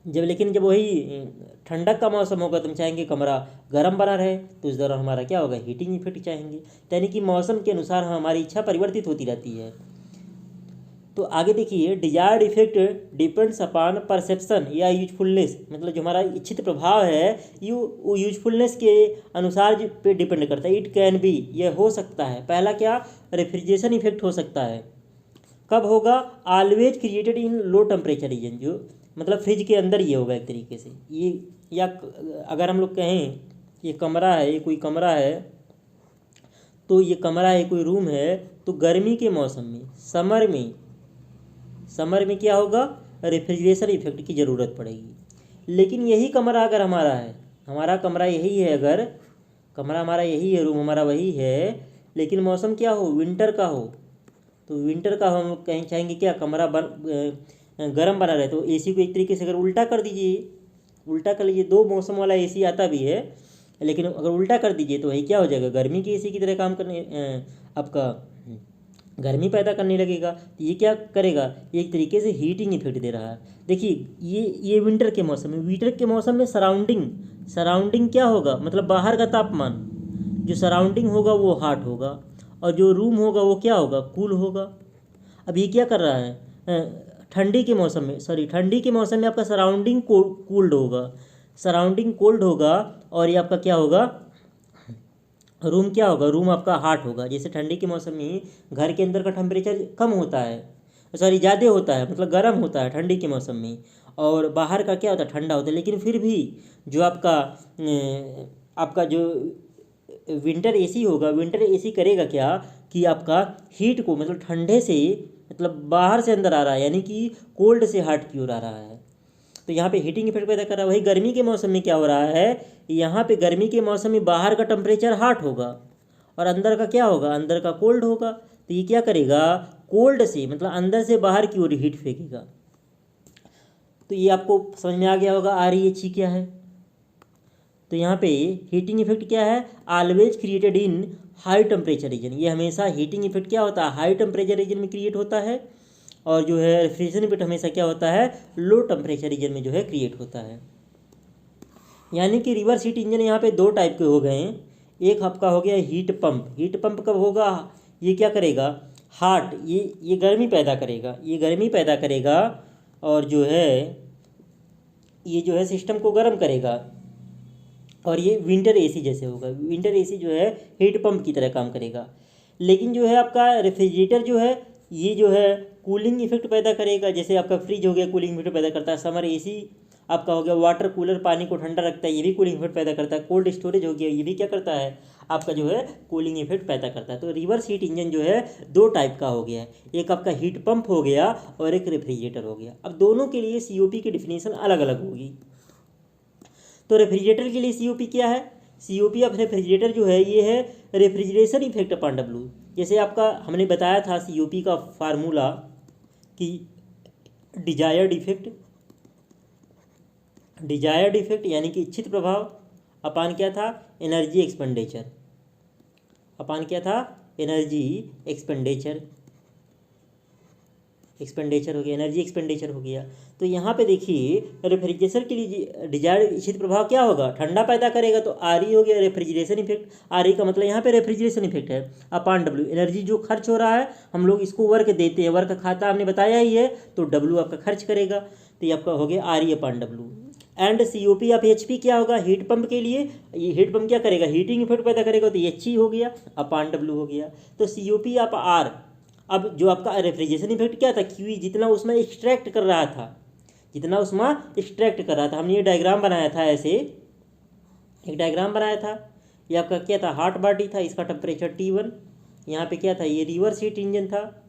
लेकिन जब वही ठंडक का मौसम होगा तो हम चाहेंगे कमरा गर्म बना रहे, तो इस दौरान हमारा क्या होगा, हीटिंग इफेक्ट चाहेंगे। यानी कि मौसम के अनुसार हमारी इच्छा परिवर्तित होती रहती है। तो आगे देखिए, desired effect depends upon perception या यूजफुलनेस, मतलब जो हमारा इच्छित प्रभाव है वो यूजफुलनेस के अनुसार पे डिपेंड करता है। इट कैन बी, यह हो सकता है। पहला क्या, रेफ्रिजरेशन इफेक्ट हो सकता है। कब होगा, always created in low temperature region, जो मतलब फ्रिज के अंदर ये होगा एक तरीके से ये। या अगर हम लोग कहें ये कमरा है, ये कोई कमरा है, तो ये कमरा है, कोई रूम है, तो गर्मी के मौसम में, समर में क्या होगा, रेफ्रिजरेशन इफेक्ट की ज़रूरत पड़ेगी। लेकिन यही कमरा अगर हमारा है, हमारा कमरा यही है, अगर कमरा हमारा यही है, रूम हमारा वही है, लेकिन मौसम क्या हो, विंटर का हो, तो विंटर का हम लोग कहीं चाहेंगे क्या, कमरा गर्म बना रहे, तो एसी को एक तरीके से अगर उल्टा कर दीजिए, उल्टा कर लीजिए, दो मौसम वाला एसी आता भी है, लेकिन अगर उल्टा कर दीजिए तो वही क्या हो जाएगा, गर्मी के एसी की तरह काम करने आपका गर्मी पैदा करने लगेगा। तो ये क्या करेगा, ये एक तरीके से हीटिंग इफेक्ट दे रहा है। देखिए ये विंटर के मौसम में, विंटर के मौसम में सराउंडिंग क्या होगा, मतलब बाहर का तापमान, जो सराउंडिंग होगा वो हॉट होगा, और जो रूम होगा वो क्या होगा, कूल होगा। अब ये क्या कर रहा है, ठंडी के मौसम में आपका सराउंडिंग कोल्ड होगा, और ये आपका क्या होगा, रूम क्या होगा, रूम आपका हॉट होगा। जैसे ठंडी के मौसम में घर के अंदर का टेम्परेचर कम होता है, ज़्यादा होता है, मतलब गर्म होता है ठंडी के मौसम में, और बाहर का क्या होता है, ठंडा होता है। लेकिन फिर भी जो आपका जो विंटर एसी होगा, विंटर एसी करेगा क्या कि आपका हीट को, मतलब ठंडे से, मतलब बाहर से अंदर आ रहा है, यानी कि कोल्ड से हॉट की ओर आ रहा है, तो यहाँ पे हीटिंग इफेक्ट पैदा कर रहा है। वही गर्मी के मौसम में क्या हो रहा है, यहाँ पे गर्मी के मौसम में बाहर का टेम्परेचर हॉट होगा और अंदर का क्या होगा, अंदर का कोल्ड होगा। तो ये क्या करेगा, कोल्ड से, मतलब अंदर से बाहर की ओर हीट फेंकेगा। तो ये आपको समझ में आ गया होगा REHE क्या है। तो यहाँ पे हीटिंग इफेक्ट क्या है, always created in high temperature region. ये हमेशा हीटिंग इफेक्ट क्या होता है, हाई टेम्परेचर रीजन में क्रिएट होता है, और जो है रेफ्रिजरेशन इफेक्ट हमेशा क्या होता है, लो टेम्परेचर रीजन में जो है क्रिएट होता है। यानी कि रिवर्स हीट इंजन यहाँ पे दो टाइप के हो गए हैं। एक आपका हो गया हीट पंप कब होगा, ये क्या करेगा, हॉट, ये गर्मी पैदा करेगा, और जो है ये जो है सिस्टम को गर्म करेगा, और ये विंटर एसी जैसे होगा। विंटर एसी जो है हीट पंप की तरह काम करेगा। लेकिन जो है आपका रेफ्रिजरेटर जो है, ये जो है कूलिंग इफेक्ट पैदा करेगा। जैसे आपका फ्रिज हो गया, कूलिंग इफेक्ट पैदा करता है। समर एसी आपका हो गया, वाटर कूलर पानी को ठंडा रखता है, ये भी कूलिंग इफेक्ट पैदा करता है। कोल्ड स्टोरेज हो गया, ये भी क्या करता है, आपका जो है कूलिंग इफेक्ट पैदा करता है। तो रिवर्स हीट इंजन जो है दो टाइप का हो गया है, एक आपका हीट पंप हो गया और एक रेफ्रिजरेटर हो गया। अब दोनों के लिए COP की डिफिनीशन अलग अलग होगी। तो रेफ्रिजरेटर के लिए COP क्या है, COP ऑफ रेफ्रिजरेटर जो है ये है रेफ्रिजरेशन इफेक्ट अपॉन W। जैसे आपका हमने बताया था COP का फार्मूला कि डिजायर्ड इफेक्ट यानी कि इच्छित प्रभाव अपान क्या था, एनर्जी एक्सपेंडिचर, अपान क्या था, एनर्जी एक्सपेंडिचर हो गया, एनर्जी एक्सपेंडिचर हो गया। तो यहाँ पे देखिए रेफ्रिजरेशन के लिए डिजायर्ड इच्छित प्रभाव क्या होगा, ठंडा पैदा करेगा, तो RE हो गया रेफ्रिजरेशन इफेक्ट। RE का मतलब यहाँ पे रेफ्रिजरेशन इफेक्ट है, अपान W, एनर्जी जो खर्च हो रहा है, हम लोग इसको वर्क देते हैं, वर्क खाता हमने बताया ही है, तो W आपका खर्च करेगा। तो ये आपका हो गया RE upon W। And COP of HP क्या होगा, हीट पंप के लिए, ये हीट पंप क्या करेगा, हीटिंग इफेक्ट पैदा करेगा, तो HE हो गया अपान W हो गया। तो COP ऑफ R, अब जो आपका रेफ्रिजरेशन इफेक्ट क्या था, QE, जितना उसमें एक्सट्रैक्ट कर रहा था, हमने ये डायग्राम बनाया था, ऐसे एक डायग्राम बनाया था। ये आपका क्या था, हॉट बॉडी था, इसका टेम्परेचर T1, यहाँ पे क्या था, ये रिवर्स हीट इंजन था,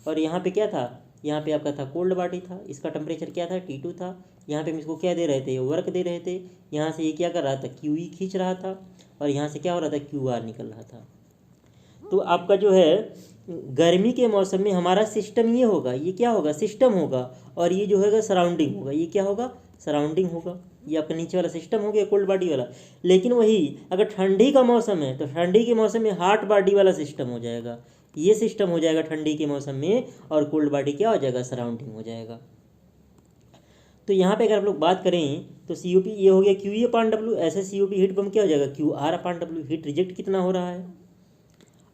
और यहाँ पे क्या था, यहाँ पे आपका था कोल्ड बॉडी था, इसका टेम्परेचर क्या था, T2 था। यहाँ पे हम इसको क्या दे रहे थे, वर्क दे रहे थे। यहाँ से ये क्या कर रहा था, QE खींच रहा था, और यहाँ से क्या हो रहा था, QR निकल रहा था। तो आपका जो है गर्मी के मौसम में हमारा सिस्टम ये होगा, ये क्या होगा, सिस्टम होगा, और ये जो होगा सराउंडिंग होगा, ये क्या होगा, सराउंडिंग होगा। ये आपका नीचे वाला सिस्टम हो गया कोल्ड बॉडी वाला। लेकिन वही अगर ठंडी का मौसम है, तो ठंडी के मौसम में हॉट बॉडी वाला सिस्टम हो जाएगा, ये सिस्टम हो जाएगा ठंडी के मौसम में, और कोल्ड बॉडी क्या हो जाएगा, सराउंडिंग हो जाएगा। तो यहाँ पे अगर आप लोग बात करें तो COP ये हो गया QE अपान W, ऐसे COP हीट पंप क्या हो जाएगा, QR अपान W। हीट रिजेक्ट कितना हो रहा है,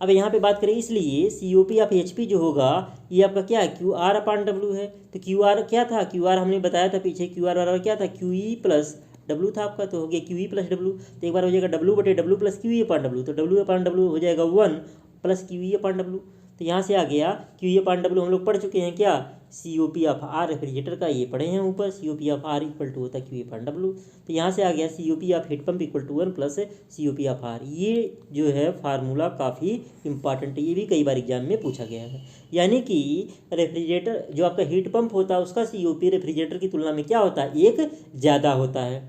अब यहाँ पे बात करें, इसलिए COP ऑफ HP जो होगा ये आपका क्या है, QR अपान W है। तो QR क्या था, QR हमने बताया था पीछे, QR बराबर क्या था, QE प्लस W था आपका, तो हो गया QE प्लस W। तो एक बार हो जाएगा W/W प्लस QE अपान W, तो W/W हो जाएगा 1 प्लस QE अपान W। तो यहाँ से आ गया QE अपान W हम लोग पढ़ चुके हैं क्या, COP ऑफ R रेफ्रिजरेटर का, ये पढ़े हैं ऊपर, COP of R equal to होता है QE अपान W। तो यहाँ से आ गया COP of heat pump equal to 1 plus COP of R। ये जो है फार्मूला काफ़ी इंपॉर्टेंट है, ये भी कई बार एग्जाम में पूछा गया है। यानी कि रेफ्रिजरेटर जो आपका हीट पंप होता है उसका COP रेफ्रिजरेटर की तुलना में क्या होता है, एक ज़्यादा होता है।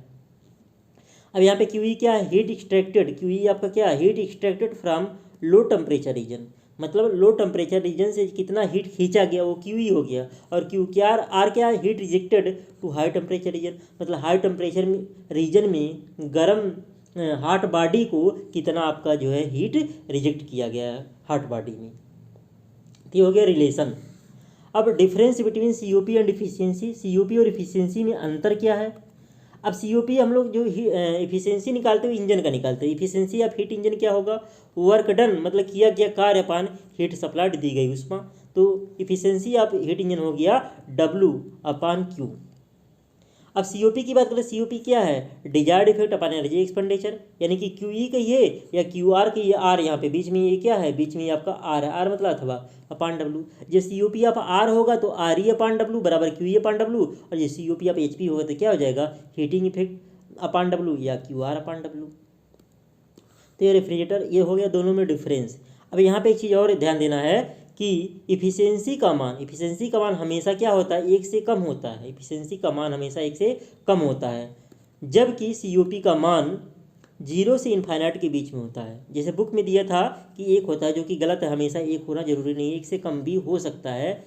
अब यहाँ पे QE क्या है, हीट एक्सट्रैक्टेड, QE आपका क्या है, heat extracted from low temperature region, मतलब लो टेम्परेचर रीजन से कितना हीट खींचा गया वो QE हो गया। और क्या R क्या है, heat rejected to high temperature region, मतलब हाई टेम्परेचर रीजन में गर्म हॉट बॉडी को कितना आपका जो है हीट रिजेक्ट किया गया है हॉट बॉडी में। तो हो गया रिलेशन। अब difference between COP and efficiency, COP और इफिशियंसी में अंतर क्या है। अब COP हम लोग जो इफिशियंसी निकालते हुए इंजन का निकालते हैं, इफिशियंसी ऑफ हीट इंजन क्या होगा, वर्क डन मतलब किया गया कार्य अपान हीट सप्लाइड दी गई उष्मा। तो इफिशियंसी ऑफ हीट इंजन हो गया W/Q। अब COP की बात करें, COP क्या है, डिजायर्ड इफेक्ट अपान एनर्जी एक्सपेंडिचर, यानी कि QE कहिए या QR कहिए, R यहाँ पे बीच में ये क्या है, बीच में ये आपका R है, R मतलब अथवा अपान W। जब COP ऑफ R होगा तो RE अपान W बराबर QE अपान W, और जब COP ऑफ HP होगा तो क्या हो जाएगा, हीटिंग इफेक्ट अपान W या QR अपान W। तो ये रेफ्रिजरेटर ये हो गया दोनों में डिफरेंस। अब यहाँ पे एक चीज़ और ध्यान देना है कि इफिशियंसी का मान हमेशा क्या होता है, एक से कम होता है, इफिशियंसी का मान हमेशा एक से कम होता है, जबकि COP का मान 0 से इनफाइनाइट के बीच में होता है। जैसे बुक में दिया था कि एक होता है, जो कि गलत है, हमेशा एक होना जरूरी नहीं है, एक से कम भी हो सकता है।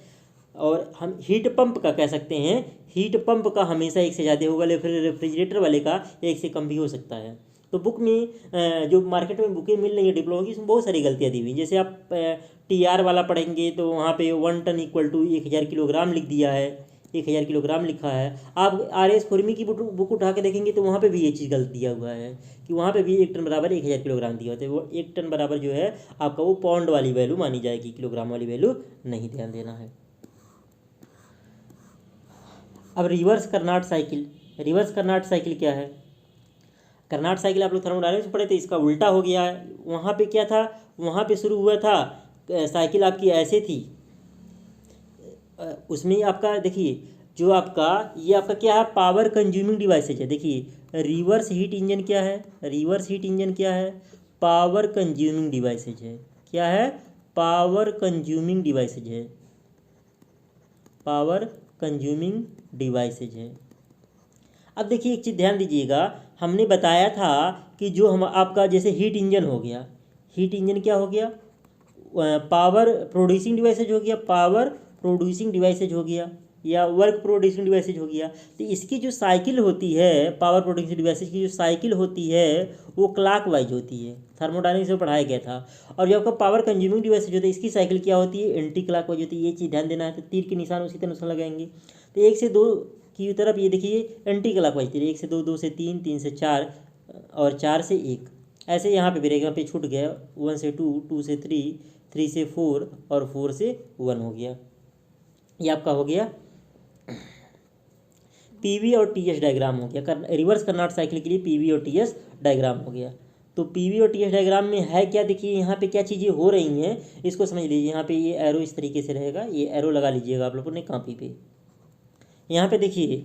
और हम हीट पंप का कह सकते हैं, हीट पंप का हमेशा एक से ज़्यादा होगा, फिर रेफ्रिजरेटर वाले का एक से कम भी हो सकता है। तो बुक में जो मार्केट में बुकें मिल रही है डिप्लोमा की, उसमें बहुत सारी गलतियाँ दी हुई। जैसे आप TR वाला पढ़ेंगे तो वहाँ पे 1 टन इक्वल टू 1000 किलोग्राम लिख दिया है, 1000 किलोग्राम लिखा है। आप RS खुरमी की बुक उठा के देखेंगे तो वहाँ पे भी ये चीज़ गलत दिया हुआ है कि वहाँ पे भी 1 टन बराबर 1000 किलोग्राम दिया होता है। वो 1 टन बराबर जो है आपका वो पाउंड वाली वैल्यू मानी जाएगी, किलोग्राम वाली वैल्यू नहीं, ध्यान देना है। अब reverse Carnot cycle, reverse Carnot cycle क्या है, कार्नोट साइकिल आप लोग थर्मोडायनेमिक्स पढ़े थे, इसका उल्टा हो गया है। वहाँ पे क्या था, वहाँ पे शुरू हुआ था साइकिल आपकी ऐसे थी, उसमें आपका देखिए जो आपका ये आपका क्या है, पावर कंज्यूमिंग डिवाइसेज है। देखिए रिवर्स हीट इंजन क्या है, रिवर्स हीट इंजन क्या है, पावर कंज्यूमिंग डिवाइसेज है। क्या है, पावर कंज्यूमिंग डिवाइसेज है, पावर कंज्यूमिंग डिवाइसेज है। अब देखिए एक चीज़ ध्यान दीजिएगा, हमने बताया था कि जो हम आपका जैसे हीट इंजन हो गया, हीट इंजन क्या हो गया, पावर प्रोड्यूसिंग डिवाइसेज हो गया, पावर प्रोड्यूसिंग डिवाइसेज हो गया या वर्क प्रोड्यूसिंग डिवाइसेज हो गया। तो इसकी जो साइकिल होती है, पावर प्रोड्यूसिंग डिवाइसेज की जो साइकिल होती है वो क्लॉकवाइज होती है, थर्मोडायनेमिक्स में पढ़ाया गया था। और जो आपका पावर कंज्यूमिंग डिवाइसेज होता है इसकी साइकिल क्या होती है, एंटी क्लॉकवाइज होती है। ये चीज़ ध्यान देना है। तो तीर के निशान उसी तरह लगाएंगे। तो 1 से 2 की तरफ ये देखिए एंटी क्लॉकवाइज तीर, 1 से 2, 2 से 3, 3 से 4 और 4 से 1। ऐसे यहाँ पे भी यहाँ पे छूट गया, 1 से 2, 2 से 3, 3 से 4 और 4 से 1 हो गया। ये आपका हो गया PV और TS डायग्राम हो गया। रिवर्स कार्नोट साइकिल के लिए PV और TS डायग्राम हो गया। तो PV और TS डायग्राम में है क्या, देखिए यहाँ पे क्या चीज़ें हो रही हैं इसको समझ लीजिए। यहाँ पे ये एरो इस तरीके से रहेगा, ये एरो लगा लीजिएगा आप लोगों ने कॉपी पे। यहाँ पे देखिए,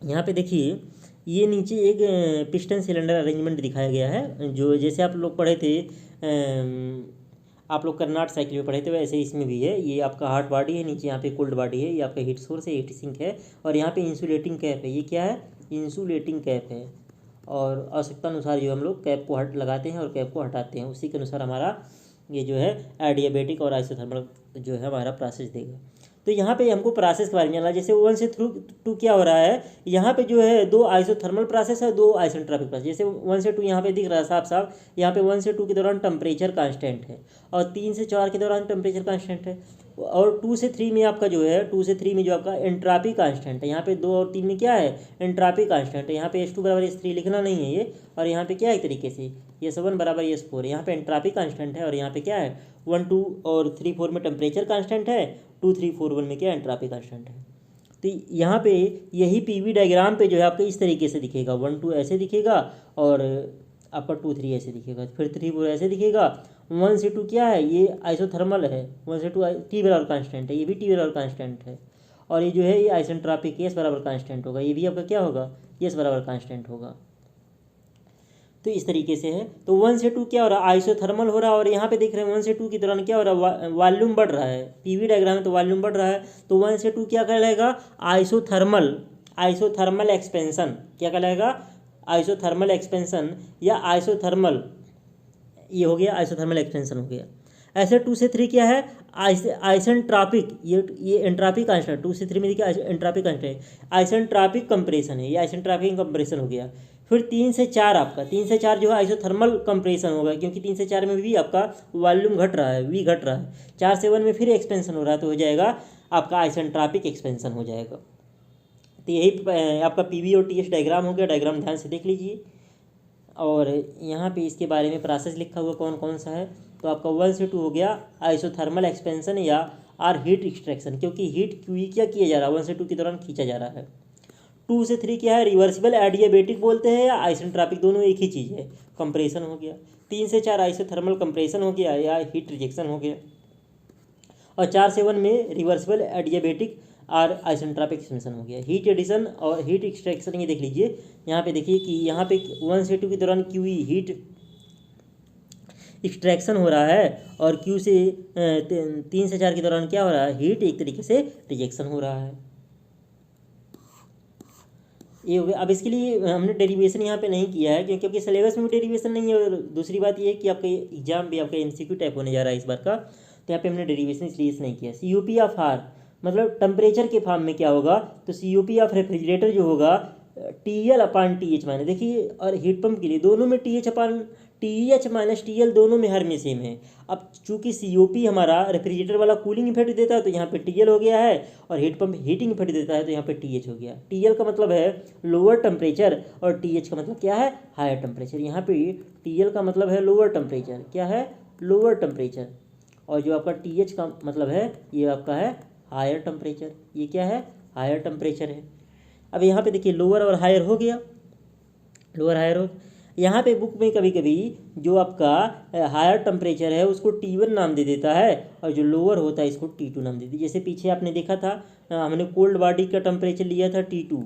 यहाँ पे देखिए ये नीचे एक पिस्टन सिलेंडर अरेंजमेंट दिखाया गया है, जो जैसे आप लोग पढ़े थे, आप लोग कार्नोट साइकिल में पढ़े थे वैसे इसमें भी है। ये आपका हॉट बॉडी है, नीचे यहाँ पे कोल्ड बॉडी है, ये आपका हीट सोर्स है, हीट सिंक है, और यहाँ पे इंसुलेटिंग कैप है। ये क्या है, इंसुलेटिंग कैप है। और आवश्यकता अनुसार जो हम लोग कैप को लगाते हैं और कैप को हटाते हैं, उसी के अनुसार हमारा ये जो है एडियाबेटिक और आइसोथर्मल जो है हमारा प्रोसेस देगा। तो यहाँ पे हमको प्रोसेस के बारे में जानना, जैसे 1 से 2 क्या हो रहा है, यहाँ पे जो है 2 आइसोथर्मल प्रोसेस है, 2 आइसेंट्रोपिक प्रोसेस। जैसे 1 से 2 यहाँ पे दिख रहा है साफ साफ, यहाँ पे 1 से 2 के दौरान टेम्परेचर कांस्टेंट है और 3 से 4 के दौरान टेम्परेचर कांस्टेंट है। और 2 से 3 में आपका जो है 2 से 3 में जो आपका एंट्रापी कांस्टेंट है, यहाँ पे 2 और 3 में क्या है एंट्रापी कांस्टेंट है। यहाँ पे H2 बराबर H3 लिखना नहीं है ये, और यहाँ पे क्या है एक तरीके से S1 बराबर S4, यहाँ पे एंट्रापी कांस्टेंट है, और यहाँ पे क्या है 1 2 और 3 4 में टेम्परेचर कांस्टेंट है, 2 3 4 1 में क्या एंट्रापी कांस्टेंट है। तो यहाँ पे यही पीवी डायग्राम पे जो है आपका इस तरीके से दिखेगा, 1 2 ऐसे दिखेगा, और आपका 2 3 ऐसे दिखेगा, फिर 3 4 ऐसे दिखेगा। 1 से 2 क्या है ये आइसोथर्मल है, 1 से 2 टी बराबर कांस्टेंट है, ये भी टी बराबर कांस्टेंट है, और ये जो है ये आइसेंट्रोपिक एस बराबर कांस्टेंट होगा, ये भी आपका क्या होगा एस बराबर कांस्टेंट होगा। तो इस तरीके से है। तो 1 से 2 क्या हो रहा है आइसोथर्मल हो रहा है, और यहाँ पे देख रहे हैं 1 से 2 के दौरान क्या हो रहा है वॉल्यूम बढ़ रहा है, पीवी डायग्राम में तो वॉल्यूम बढ़ रहा है। तो 1 से 2 क्या कहलाएगा आइसोथर्मल, आइसोथर्मल एक्सपेंशन, क्या कहलाएगा आइसोथर्मल एक्सपेंशन या आइसोथर्मल, ये हो गया आइसोथर्मल एक्सपेंशन हो गया। ऐसे 2 से 3 क्या है आइसेंट्रॉपिक, ये एंट्रोपिक कांस्टेंट 2 से 3 में देखिए एंट्रोपिक कांस्टेंट आइसेंट्रॉपिक कंप्रेशन है, ये आइसेंट्रॉपिक कंप्रेशन हो गया। फिर 3 से 4 आपका 3 से 4 जो है आइसोथर्मल कंप्रेशन होगा, क्योंकि 3 से 4 में भी आपका वॉल्यूम घट रहा है, वी घट रहा है। 4 से 1 में फिर एक्सपेंशन हो रहा है, तो हो जाएगा आपका आइसेंट्रॉपिक एक्सपेंशन हो जाएगा। तो यही आपका पीवी और टीएस डायग्राम हो गया, डायग्राम ध्यान से देख लीजिए। और यहाँ पे इसके बारे में प्रोसेस लिखा हुआ कौन कौन सा है, तो आपका 1 से 2 हो गया आइसोथर्मल एक्सपेंशन या आर हीट एक्सट्रैक्शन, क्योंकि हीट क्यू क्या किया जा रहा है 1 से 2 के दौरान खींचा जा रहा है। 2 से 3 क्या है रिवर्सिबल एडियाबेटिक बोलते हैं या आइसेंट्रॉपिक, दोनों एक ही चीज़ है, कंप्रेशन हो गया। 3 से 4 आइसोथर्मल कंप्रेशन हो गया या हीट रिजेक्शन हो गया, और 4 से 1 में रिवर्सिबल एडियाबेटिक और आइसेंट्रॉपिक एक्सपेंशन हो गया। हीट एडिशन और हीट एक्सट्रैक्शन ये देख लीजिए, यहाँ पे देखिए कि यहाँ पे 1 से 2 के दौरान क्यू हीट एक्सट्रैक्शन हो रहा है, और क्यू से 3 से 4 के दौरान क्या हो रहा है हीट एक तरीके से रिजेक्शन हो रहा है। ये हो गया। अब इसके लिए हमने डेरिवेशन यहाँ पे नहीं किया है, क्योंकि सिलेबस में भी डेरिवेशन नहीं है, और दूसरी बात ये है कि आपका एग्जाम भी आपका एमसीक्यू टाइप होने जा रहा है इस बार का, तो यहाँ पे हमने डेरिवेशन इसलिए नहीं किया। COP ऑफ आर मतलब टेम्परेचर के फॉर्म में क्या होगा, तो COP ऑफ रेफ्रिजरेटर जो होगा TL अपान TH माइनस, देखिए और हीट पंप के लिए दोनों में TH अपान TH माइनस TL दोनों में हर में सेम है। अब चूंकि COP हमारा रेफ्रिजरेटर वाला कूलिंग इफेक्ट देता है, तो यहाँ पे TL हो गया है, और हीट पंप हीटिंग इफेक्ट देता है, तो यहाँ पे TH हो गया। TL का मतलब है लोअर टेम्परेचर, और TH का मतलब क्या है हायर टेम्परेचर। यहाँ पे TL का मतलब है लोअर टेम्परेचर, क्या है लोअर टेम्परेचर, और जो आपका TH का मतलब है ये आपका है हायर टेम्परेचर, ये क्या है हायर टेम्परेचर है। अब यहाँ पे देखिए लोअर और हायर हो गया, लोअर हायर हो। यहाँ पे बुक में कभी कभी जो आपका हायर टेम्परेचर है उसको T1 नाम दे देता है, और जो लोअर होता है इसको T2 नाम दे देता है। जैसे पीछे आपने देखा था हमने कोल्ड बॉडी का टेम्परेचर लिया था T2,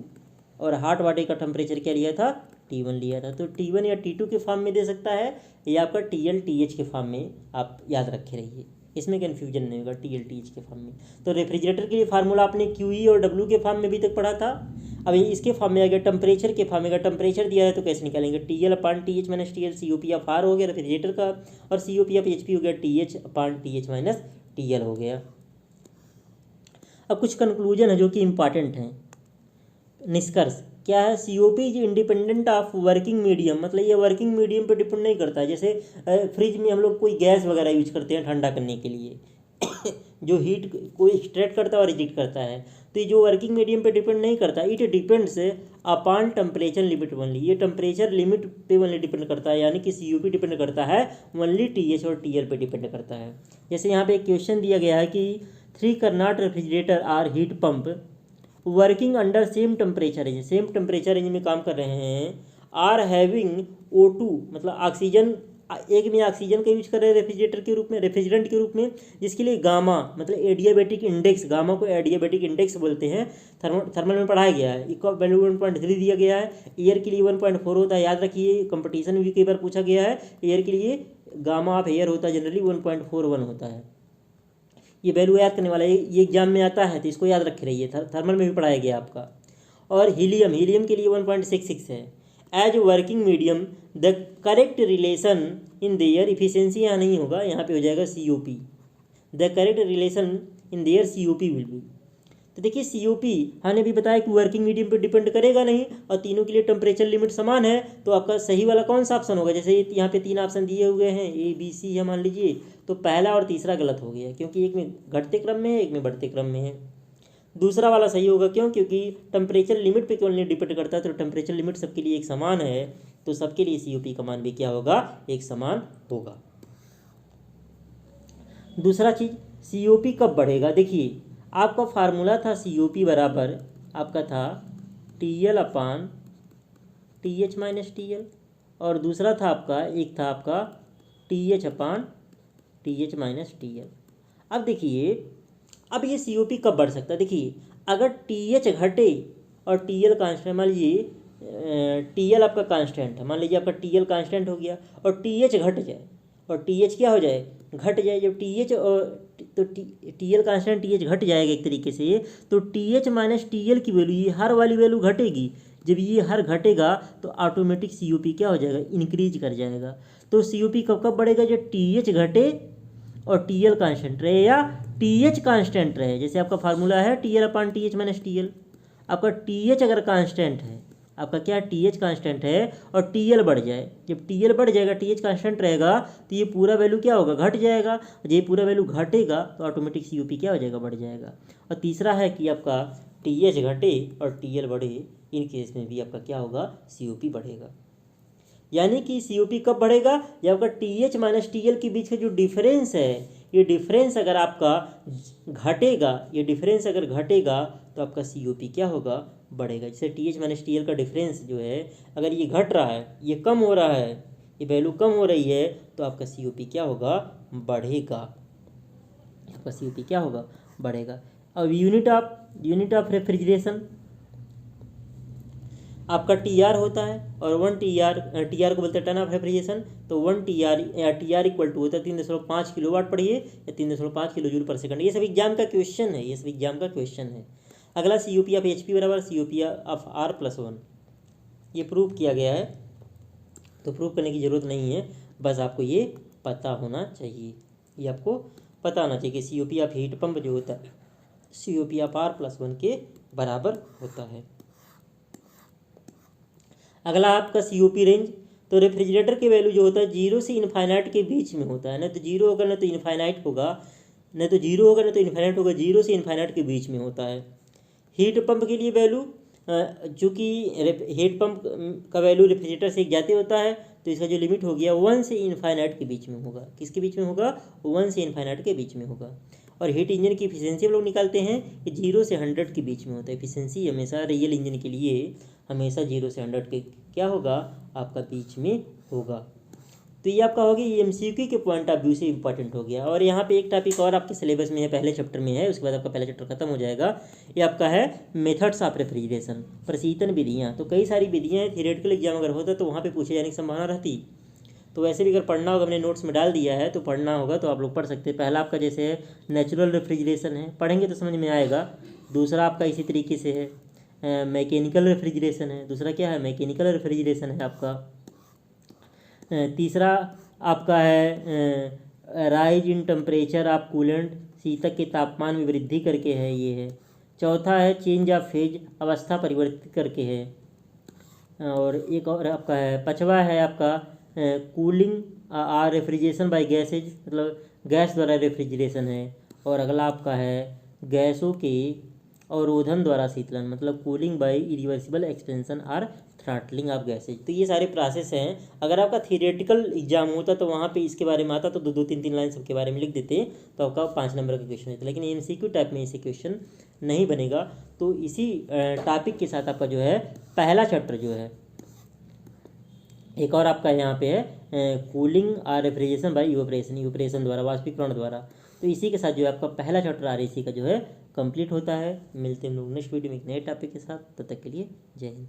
और हॉट बॉडी का टेम्परेचर क्या लिया था T1 लिया था। तो T1 या T2 के फॉर्म में दे सकता है, या आपका TL TH के फॉर्म में आप याद रखे रहिए, इसमें कन्फ्यूजन नहीं होगा TL TH के फॉर्म में। तो रेफ्रिजरेटर के लिए फार्मूला आपने QE और W के फॉर्म में भी तक पढ़ा था। अब इसके फॉर्म में अगर टेम्परेचर के फॉर्म में अगर टेम्परेचर दिया है तो कैसे निकालेंगे, TL upon TH minus TL, COP of R हो गया रेफ्रिजरेटर का, और COP ऑफ HP हो गया TH अपान TH माइनस TL हो गया। अब कुछ कंक्लूजन है जो कि इम्पॉर्टेंट हैं। निष्कर्ष क्या है, COP is independent of working medium, मतलब ये वर्किंग मीडियम पे डिपेंड नहीं करता है। जैसे फ्रिज में हम लोग कोई गैस वगैरह यूज करते हैं ठंडा करने के लिए जो हीट को एक्सट्रैक्ट करता है और रिजेक्ट करता है, तो ये जो वर्किंग मीडियम पे डिपेंड नहीं करता, it depends upon temperature limit only, ये टेम्परेचर लिमिट पे ओनली डिपेंड करता है, यानी कि COP डिपेंड करता है ओनली TH और TL पे डिपेंड करता है। जैसे यहाँ पे एक क्वेश्चन दिया गया है कि 3 Carnot refrigerator are heat pump working under same temperature range, same temperature range में काम कर रहे हैं, आर हैविंग O2 मतलब ऑक्सीजन, एक में ऑक्सीजन का यूज कर रहे हैं रेफ्रिजरेटर के रूप में, रेफ्रिजरेंट के रूप में, जिसके लिए गामा मतलब एडियाबेटिक इंडेक्स, गामा को एडियाबेटिक इंडेक्स बोलते हैं, थर्मल में पढ़ाया गया है। इक्वल वैल्यू 1.3 दिया गया है, एयर के लिए 1.4 होता है, याद रखिए कंपटीशन में भी कई बार पूछा गया है, एयर के लिए गामा ऑफ एयर होता है जनरली 1.41 होता है। ये वैल्यू याद करने वाला है, ये एग्जाम में आता है तो इसको याद रखे रहिए, थर्मल में भी पढ़ाया गया आपका। और हीलियम, हीलियम के लिए 1.66 है। As working medium the correct relation in their efficiency, यहाँ नहीं होगा, यहाँ पे हो जाएगा COP, the correct relation in their COP will be. तो देखिए COP हमने भी बताया कि वर्किंग मीडियम पे डिपेंड करेगा नहीं, और तीनों के लिए टेम्परेचर लिमिट समान है, तो आपका सही वाला कौन सा ऑप्शन होगा। जैसे यहाँ पे 3 ऑप्शन दिए हुए हैं ABC है मान लीजिए, तो पहला और तीसरा गलत हो गया, क्योंकि एक में घटते क्रम में है, एक में बढ़ते क्रम में है। दूसरा वाला सही होगा, क्यों, क्योंकि टेम्परेचर लिमिट पे क्यों नहीं डिपेंड करता है, तो टेम्परेचर लिमिट सबके लिए एक समान है, तो सबके लिए COP का मान भी क्या होगा, एक समान होगा। दूसरा चीज, COP कब बढ़ेगा। देखिए आपका फार्मूला था COP बराबर आपका था TL upon TH minus TL, और दूसरा था आपका, एक था आपका TH अपान TH माइनस TL। अब देखिए अब ये COP कब बढ़ सकता है। देखिए अगर TH घटे और TL कांस्टेंट, मान लीजिए TL आपका कांस्टेंट है, मान लीजिए आपका TL कांस्टेंट हो गया और TH घट जाए, और TH क्या हो जाए, घट जाए। जब TH और तो TL कांस्टेंट TH घट जाएगा एक तरीके से, तो TH माइनस TL की वैल्यू, ये हर वाली वैल्यू घटेगी। जब ये हर घटेगा तो ऑटोमेटिक COP क्या हो जाएगा, इंक्रीज कर जाएगा। तो COP कब कब बढ़ेगा, जब TH घटे और TL कांस्टेंट रहे, या TH कांस्टेंट रहे। जैसे आपका फार्मूला है TL upon TH minus TL, आपका TH अगर कांस्टेंट है, आपका क्या TH कांस्टेंट है और TL बढ़ जाए, जब TL बढ़ जाएगा, TH कांस्टेंट रहेगा, तो ये पूरा वैल्यू क्या होगा, घट जाएगा। जब ये पूरा वैल्यू घटेगा तो ऑटोमेटिक COP क्या हो जाएगा, बढ़ जाएगा। और तीसरा है कि आपका TH घटे और TL बढ़े, इन केस में भी आपका क्या होगा, COP बढ़ेगा। यानी कि COP कब बढ़ेगा, जब आपका TH माइनस TL के बीच का जो डिफरेंस है, ये डिफरेंस अगर आपका घटेगा, ये डिफरेंस अगर घटेगा तो आपका COP क्या होगा, बढ़ेगा। जैसे TH माइनस TL का डिफरेंस जो है, अगर ये घट रहा है, ये कम हो रहा है, ये वैल्यू कम हो रही है, तो आपका COP क्या होगा, बढ़ेगा। आपका COP क्या होगा, बढ़ेगा। अब यूनिट ऑफ रेफ्रिजरेशन आपका TR होता है, और 1 TR को बोलते हैं टन ऑफ रेफ्रिजरेशन। तो 1 TR या TR इक्वल टू होता है 3.5 किलोवाट पढ़िए, या 3.5 किलो जूल पर सेकंड। ये सब एग्जाम का क्वेश्चन है, ये सब एग्जाम का क्वेश्चन है। अगला COP ऑफ HP बराबर COP ऑफ R+1, ये प्रूव किया गया है, तो प्रूव करने की ज़रूरत नहीं है, बस आपको ये पता होना चाहिए, ये आपको पता होना चाहिए कि COP ऑफ हीट पंप जो होता है COP ऑफ R+1 के बराबर होता है। अगला आपका COP रेंज, तो रेफ्रिजरेटर के वैल्यू जो होता है 0 से इनफाइनाइट के बीच में होता है, ना तो 0 होगा ना तो इनफाइनाइट होगा, ना तो 0 होगा ना तो इनफाइनाइट होगा, 0 से इनफाइनाइट के बीच में होता है। हीट पंप के लिए वैल्यू, चूँकि हीट पंप का वैल्यू रेफ्रिजरेटर से एक जाते होता है, तो इसका जो लिमिट हो गया 1 से इनफाइनाइट के बीच में होगा। किसके बीच में होगा, 1 से इनफाइनाइट के बीच में होगा। और हीट इंजन की एफिशिएंसी हम लोग निकालते हैं कि 0 से 100 के बीच में होता है। एफिशिएंसी हमेशा रियल इंजन के लिए हमेशा 0 से 100 के क्या होगा, आपका बीच में होगा। तो ये आपका हो गया, ये MCQ के पॉइंट ऑफ व्यू से इंपॉर्टेंट हो गया। और यहाँ पे एक टॉपिक और आपके सिलेबस में है, पहले चैप्टर में है, उसके बाद आपका पहला चैप्टर खत्म हो जाएगा। ये आपका है मेथड्स ऑफ रेफ्रिजरेशन, प्रशीतन विधियाँ। तो कई सारी विधियाँ हैं, थियोरेटिकल एग्जाम अगर होता तो वहाँ पे पूछे जाने की संभावना रहती। तो वैसे भी अगर पढ़ना होगा, हमने नोट्स में डाल दिया है, तो पढ़ना होगा तो आप लोग पढ़ सकते हैं। पहला आपका जैसे है नेचुरल रेफ्रिजरेशन है, पढ़ेंगे तो समझ में आएगा। दूसरा आपका इसी तरीके से है मैकेनिकल रेफ्रिजरेशन है। दूसरा क्या है, मैकेनिकल रेफ्रिजरेशन है आपका। तीसरा आपका है rise in temperature of coolant, शीतक के तापमान में वृद्धि करके है, ये है। चौथा है चेंज ऑफ फेज, अवस्था परिवर्तित करके है। और एक और आपका है, पांचवा है आपका cooling or refrigeration by gases, मतलब गैस द्वारा रेफ्रिजरेशन है। और अगला आपका है गैसों के अवरोधन द्वारा शीतलन, मतलब cooling by irreversible expansion or throttling of gases. तो ये सारे प्रोसेस हैं। अगर आपका थियोरेटिकल एग्जाम होता तो वहाँ पे इसके बारे में आता, तो 2-3 लाइन सबके बारे में लिख देते, तो आपका 5 नंबर का क्वेश्चन होता। लेकिन MCQ टाइप में इसे क्वेश्चन नहीं बनेगा। तो इसी टॉपिक के साथ आपका जो है पहला चैप्टर जो है, एक और आपका यहाँ पे है cooling or refrigeration by evaporation द्वारा, वाष्पीकरण द्वारा। तो इसी के साथ जो है आपका पहला चैप्टर RAC का जो है कंप्लीट होता है। मिलते हैं हम लोग नेक्स्ट वीडियो में एक नए टॉपिक के साथ, तब तक के लिए जय हिंद।